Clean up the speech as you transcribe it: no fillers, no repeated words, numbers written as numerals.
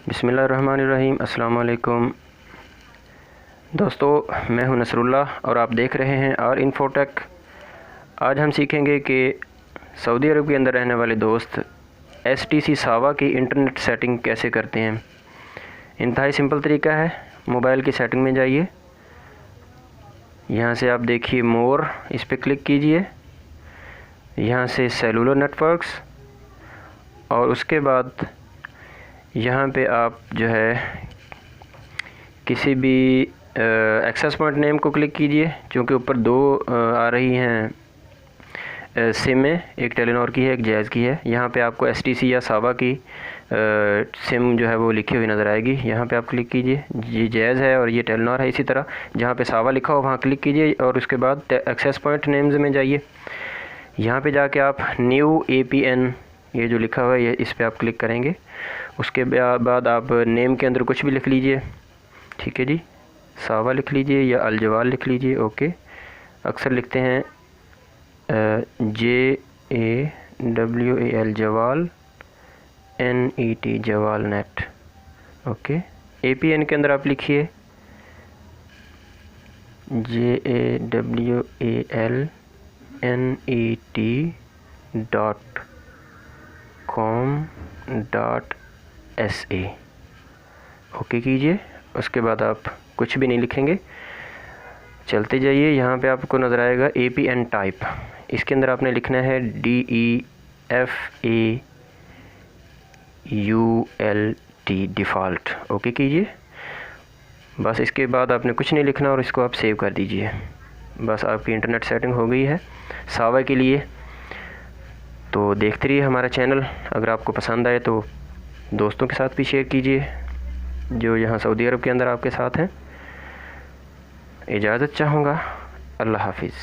बिस्मिल्लाहिर्रहमानिर्रहीम। अस्सलाम वालेकुम दोस्तों, मैं हूं नसरुल्लाह और आप देख रहे हैं आर इन्फोटेक। आज हम सीखेंगे कि सऊदी अरब के अंदर रहने वाले दोस्त STC सावा की इंटरनेट सेटिंग कैसे करते हैं। इंतहाई सिंपल तरीका है। मोबाइल की सेटिंग में जाइए, यहाँ से आप देखिए मोर, इस पर क्लिक कीजिए। यहाँ से सेलुलर नेटवर्क्स और उसके बाद यहाँ पे आप जो है किसी भी एक्सेस पॉइंट नेम को क्लिक कीजिए, क्योंकि ऊपर दो आ रही हैं सिम है, एक टेलीनॉर की है, एक जैज़ की है। यहाँ पे आपको STC या सावा की सिम जो है वो लिखी हुई नज़र आएगी। यहाँ पे आप क्लिक कीजिए, ये जैज़ है और ये टेलीनॉर है। इसी तरह जहाँ पे सावा लिखा हो वहाँ क्लिक कीजिए और उसके बाद एक्सेस पॉइंट नेम्स में जाइए। यहाँ पे जाके आप न्यू APN ये जो लिखा हुआ है, ये इस पर आप क्लिक करेंगे। उसके बाद आप नेम के अंदर कुछ भी लिख लीजिए, ठीक है जी। सावा लिख लीजिए या अलजवाल लिख लीजिए, ओके। अक्सर लिखते हैं JAWAL जवाल, NET जवाल नेट, ओके। APN के अंदर आप लिखिए JAWALNET.com.SA, ओके कीजिए। उसके बाद आप कुछ भी नहीं लिखेंगे, चलते जाइए। यहाँ पे आपको नज़र आएगा APN टाइप, इसके अंदर आपने लिखना है DEFAULT डिफ़ॉल्ट, ओके कीजिए। बस इसके बाद आपने कुछ नहीं लिखना और इसको आप सेव कर दीजिए। बस आपकी इंटरनेट सेटिंग हो गई है सावा के लिए। तो देखते रहिए हमारा चैनल। अगर आपको पसंद आए तो दोस्तों के साथ भी शेयर कीजिए जो यहाँ सऊदी अरब के अंदर आपके साथ हैं। इजाज़त चाहूँगा। अल्लाह हाफिज़।